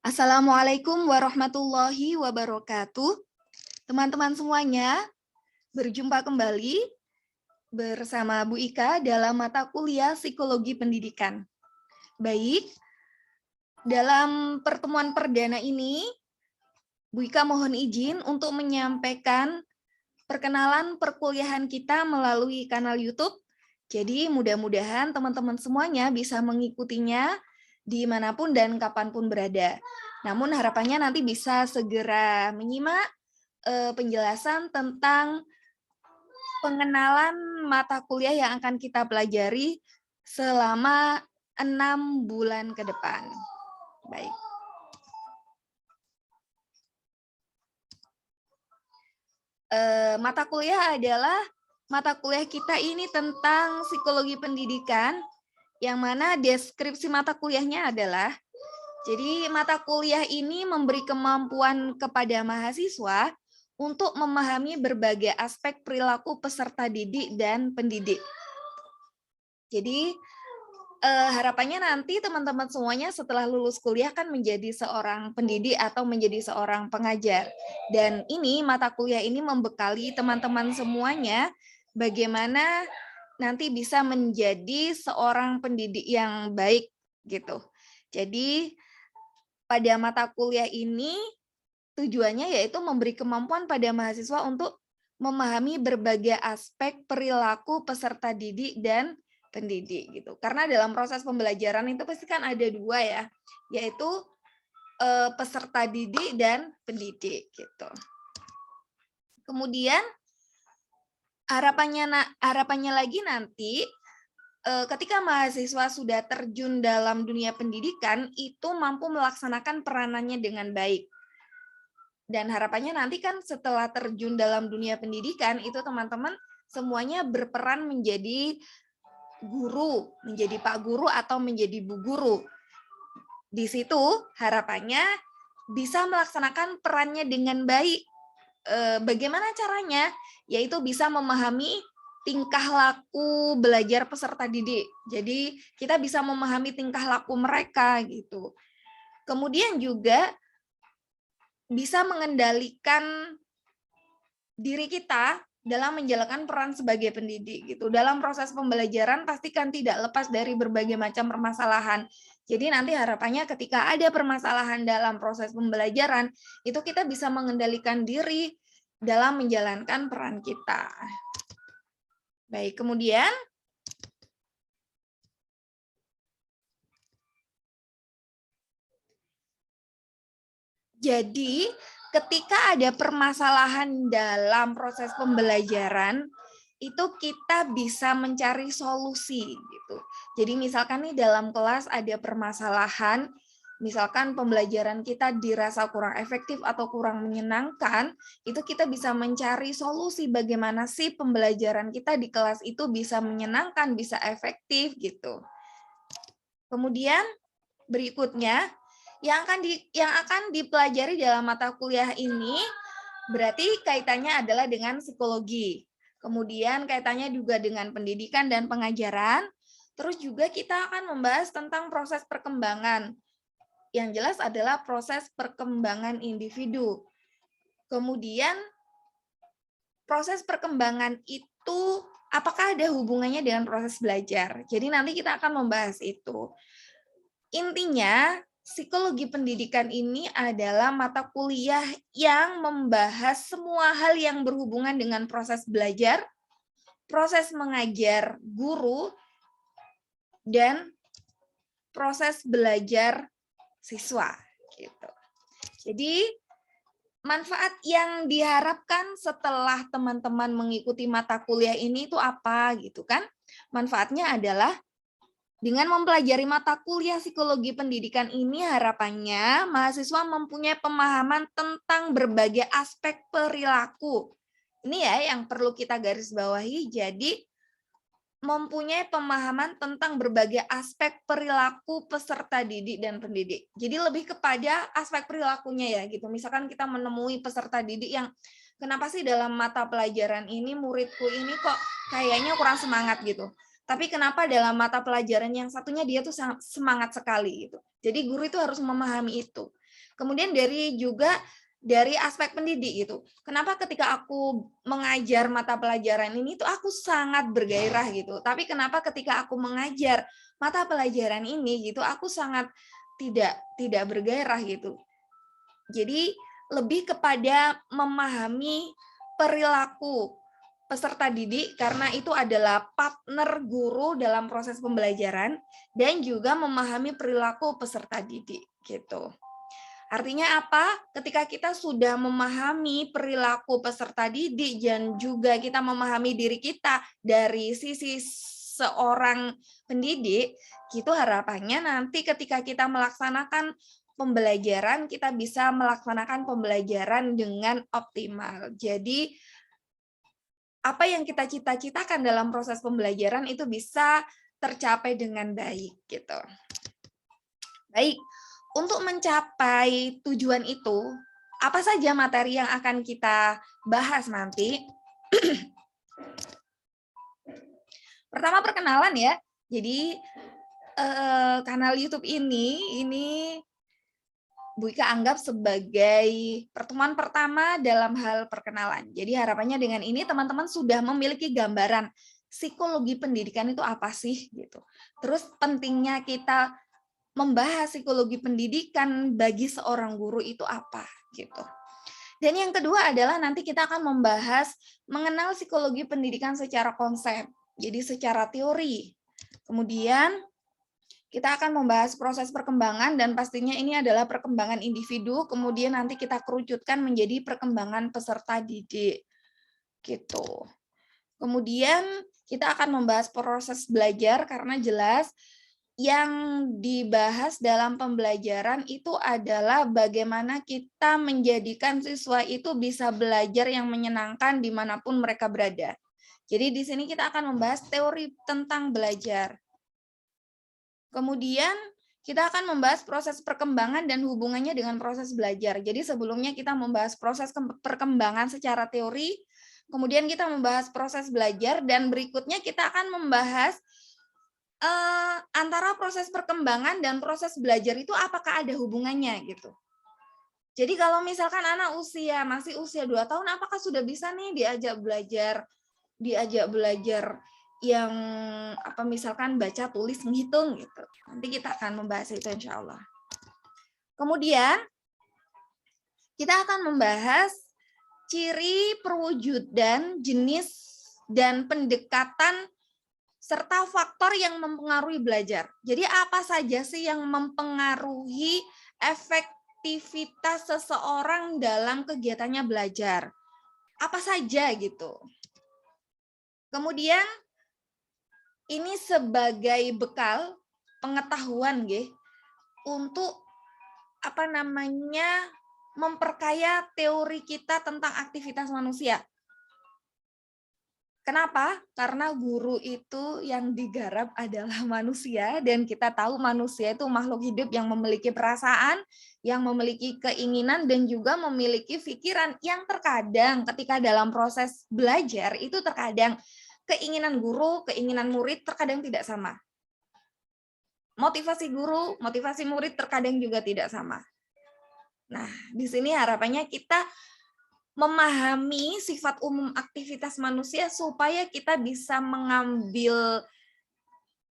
Assalamualaikum warahmatullahi wabarakatuh. Teman-teman semuanya, berjumpa kembali bersama Bu Ika dalam mata kuliah Psikologi Pendidikan. Baik, dalam pertemuan perdana ini, Bu Ika mohon izin untuk menyampaikan perkenalan perkuliahan kita melalui kanal YouTube. Jadi mudah-mudahan teman-teman semuanya bisa mengikutinya dimanapun dan kapanpun berada. Namun harapannya nanti bisa segera menyimak penjelasan tentang pengenalan mata kuliah yang akan kita pelajari selama 6 bulan ke depan. Baik. Mata kuliah adalah mata kuliah kita ini tentang psikologi pendidikan, yang mana deskripsi mata kuliahnya adalah, jadi mata kuliah ini memberi kemampuan kepada mahasiswa untuk memahami berbagai aspek perilaku peserta didik dan pendidik. Jadi harapannya nanti teman-teman semuanya setelah lulus kuliah kan menjadi seorang pendidik atau menjadi seorang pengajar. Dan ini mata kuliah ini membekali teman-teman semuanya bagaimana nanti bisa menjadi seorang pendidik yang baik gitu. Jadi pada mata kuliah ini tujuannya yaitu memberi kemampuan pada mahasiswa untuk memahami berbagai aspek perilaku peserta didik dan pendidik gitu. Karena dalam proses pembelajaran itu pasti kan ada dua ya, yaitu peserta didik dan pendidik gitu. Kemudian harapannya lagi nanti ketika mahasiswa sudah terjun dalam dunia pendidikan itu mampu melaksanakan peranannya dengan baik. Dan harapannya nanti kan setelah terjun dalam dunia pendidikan itu teman-teman semuanya berperan menjadi guru, menjadi Pak Guru atau menjadi Bu Guru. Di situ harapannya bisa melaksanakan perannya dengan baik. Bagaimana caranya? Yaitu bisa memahami tingkah laku belajar peserta didik. Jadi kita bisa memahami tingkah laku mereka gitu. Kemudian juga bisa mengendalikan diri kita dalam menjalankan peran sebagai pendidik gitu. Dalam proses pembelajaran pastikan tidak lepas dari berbagai macam permasalahan. Jadi nanti harapannya ketika ada permasalahan dalam proses pembelajaran, itu kita bisa mengendalikan diri dalam menjalankan peran kita. Baik, kemudian jadi ketika ada permasalahan dalam proses pembelajaran, itu kita bisa mencari solusi gitu. Jadi misalkan nih dalam kelas ada permasalahan, misalkan pembelajaran kita dirasa kurang efektif atau kurang menyenangkan, itu kita bisa mencari solusi bagaimana sih pembelajaran kita di kelas itu bisa menyenangkan, bisa efektif gitu. Kemudian berikutnya yang akan dipelajari dalam mata kuliah ini berarti kaitannya adalah dengan psikologi. Kemudian kaitannya juga dengan pendidikan dan pengajaran. Terus juga kita akan membahas tentang proses perkembangan. Yang jelas adalah proses perkembangan individu. Kemudian proses perkembangan itu apakah ada hubungannya dengan proses belajar? Jadi nanti kita akan membahas itu. Intinya, psikologi pendidikan ini adalah mata kuliah yang membahas semua hal yang berhubungan dengan proses belajar, proses mengajar guru, dan proses belajar siswa. Gitu. Jadi, manfaat yang diharapkan setelah teman-teman mengikuti mata kuliah ini itu apa gitu kan? Manfaatnya adalah dengan mempelajari mata kuliah psikologi pendidikan ini harapannya mahasiswa mempunyai pemahaman tentang berbagai aspek perilaku. Ini ya yang perlu kita garis bawahi, jadi mempunyai pemahaman tentang berbagai aspek perilaku peserta didik dan pendidik. Jadi lebih kepada aspek perilakunya ya gitu. Misalkan kita menemui peserta didik yang kenapa sih dalam mata pelajaran ini muridku ini kok kayaknya kurang semangat gitu. Tapi kenapa dalam mata pelajaran yang satunya dia tuh sangat semangat sekali gitu. Jadi guru itu harus memahami itu. Kemudian dari aspek pendidik gitu. Kenapa ketika aku mengajar mata pelajaran ini tuh aku sangat bergairah gitu. Tapi kenapa ketika aku mengajar mata pelajaran ini gitu aku sangat tidak bergairah gitu. Jadi lebih kepada memahami perilaku peserta didik karena itu adalah partner guru dalam proses pembelajaran dan juga memahami perilaku peserta didik gitu. Artinya apa? Ketika kita sudah memahami perilaku peserta didik dan juga kita memahami diri kita dari sisi seorang pendidik, gitu harapannya nanti ketika kita melaksanakan pembelajaran, kita bisa melaksanakan pembelajaran dengan optimal. Jadi, apa yang kita cita-citakan dalam proses pembelajaran itu bisa tercapai dengan baik gitu. Baik, untuk mencapai tujuan itu, apa saja materi yang akan kita bahas nanti? Pertama perkenalan ya. Jadi kanal YouTube ini Bu Ika anggap sebagai pertemuan pertama dalam hal perkenalan. Jadi harapannya dengan ini teman-teman sudah memiliki gambaran psikologi pendidikan itu apa sih gitu. Terus pentingnya kita membahas psikologi pendidikan bagi seorang guru itu apa gitu. Dan yang kedua adalah nanti kita akan membahas mengenal psikologi pendidikan secara konsep, jadi secara teori. Kemudian kita akan membahas proses perkembangan dan pastinya ini adalah perkembangan individu, kemudian nanti kita kerucutkan menjadi perkembangan peserta didik. Gitu. Kemudian kita akan membahas proses belajar karena jelas yang dibahas dalam pembelajaran itu adalah bagaimana kita menjadikan siswa itu bisa belajar yang menyenangkan dimanapun mereka berada. Jadi di sini kita akan membahas teori tentang belajar. Kemudian kita akan membahas proses perkembangan dan hubungannya dengan proses belajar. Jadi sebelumnya kita membahas proses perkembangan secara teori, kemudian kita membahas proses belajar, dan berikutnya kita akan membahas antara proses perkembangan dan proses belajar itu apakah ada hubungannya gitu. Jadi kalau misalkan anak masih usia 2 tahun, apakah sudah bisa nih diajak belajar yang misalkan baca, tulis, menghitung gitu. Nanti kita akan membahas itu insya Allah. Kemudian kita akan membahas ciri perwujudan, jenis, dan pendekatan serta faktor yang mempengaruhi belajar. Jadi apa saja sih yang mempengaruhi efektivitas seseorang dalam kegiatannya belajar? Apa saja gitu. Kemudian ini sebagai bekal pengetahuan untuk memperkaya teori kita tentang aktivitas manusia. Kenapa? Karena guru itu yang digarap adalah manusia, dan kita tahu manusia itu makhluk hidup yang memiliki perasaan, yang memiliki keinginan, dan juga memiliki pikiran yang terkadang ketika dalam proses belajar itu terkadang keinginan guru, keinginan murid terkadang tidak sama. Motivasi guru, motivasi murid terkadang juga tidak sama. Nah, di sini harapannya kita memahami sifat umum aktivitas manusia supaya kita bisa mengambil,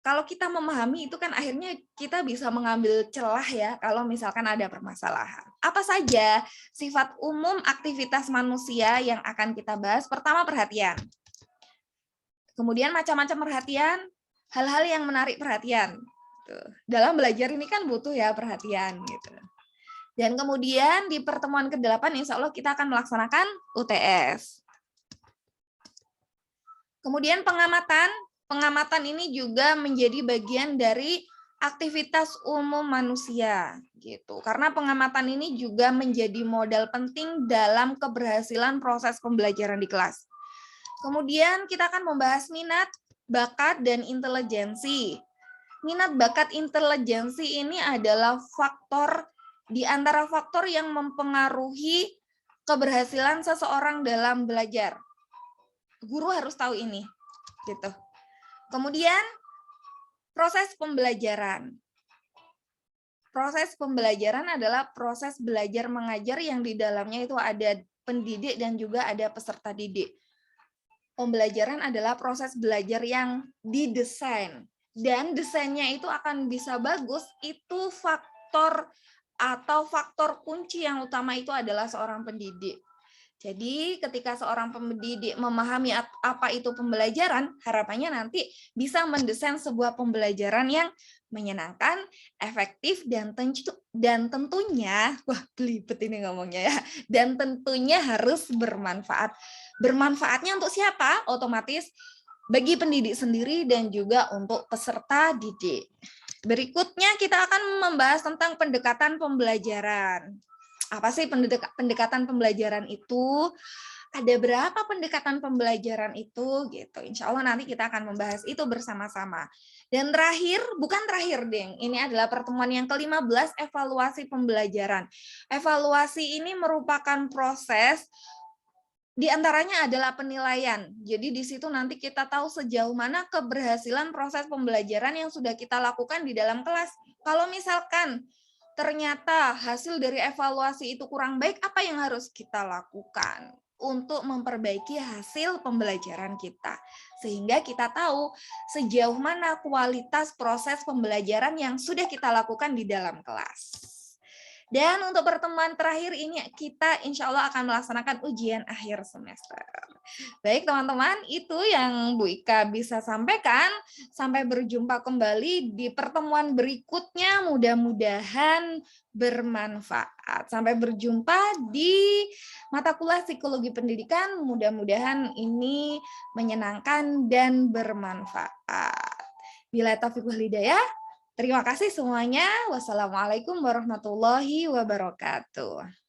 kalau kita memahami itu kan akhirnya kita bisa mengambil celah ya kalau misalkan ada permasalahan. Apa saja sifat umum aktivitas manusia yang akan kita bahas? Pertama, perhatian. Kemudian macam-macam perhatian, hal-hal yang menarik perhatian. Dalam belajar ini kan butuh ya perhatian gitu. Dan kemudian di pertemuan ke-8 insya Allah kita akan melaksanakan UTS. Kemudian pengamatan. Pengamatan ini juga menjadi bagian dari aktivitas umum manusia gitu. Karena pengamatan ini juga menjadi modal penting dalam keberhasilan proses pembelajaran di kelas. Kemudian kita akan membahas minat, bakat, dan intelijensi. Minat, bakat, intelijensi ini adalah faktor di antara faktor yang mempengaruhi keberhasilan seseorang dalam belajar. Guru harus tahu ini, gitu. Kemudian proses pembelajaran. Proses pembelajaran adalah proses belajar mengajar yang di dalamnya itu ada pendidik dan juga ada peserta didik. Pembelajaran adalah proses belajar yang didesain. Dan desainnya itu akan bisa bagus, itu faktor atau faktor kunci yang utama itu adalah seorang pendidik. Jadi ketika seorang pendidik memahami apa itu pembelajaran, harapannya nanti bisa mendesain sebuah pembelajaran yang menyenangkan, efektif, dan tentunya, wah belibet ini ngomongnya ya, dan tentunya harus bermanfaat. Bermanfaatnya untuk siapa? Otomatis bagi pendidik sendiri dan juga untuk peserta didik. Berikutnya kita akan membahas tentang pendekatan pembelajaran. Apa sih pendekatan pembelajaran itu? Ada berapa pendekatan pembelajaran itu? Gitu. Insya Allah nanti kita akan membahas itu bersama-sama. Dan terakhir, bukan terakhir, Deng. Ini adalah pertemuan yang ke-15, evaluasi pembelajaran. Evaluasi ini merupakan proses di antaranya adalah penilaian. Jadi di situ nanti kita tahu sejauh mana keberhasilan proses pembelajaran yang sudah kita lakukan di dalam kelas. Kalau misalkan ternyata hasil dari evaluasi itu kurang baik, apa yang harus kita lakukan untuk memperbaiki hasil pembelajaran kita? Sehingga kita tahu sejauh mana kualitas proses pembelajaran yang sudah kita lakukan di dalam kelas. Dan untuk pertemuan terakhir ini kita insya Allah akan melaksanakan ujian akhir semester. Baik teman-teman, itu yang Bu Ika bisa sampaikan. Sampai berjumpa kembali di pertemuan berikutnya, mudah-mudahan bermanfaat. Sampai berjumpa di mata kuliah Psikologi Pendidikan, mudah-mudahan ini menyenangkan dan bermanfaat. Bila taufiq wal hidayah, terima kasih semuanya. Wassalamualaikum warahmatullahi wabarakatuh.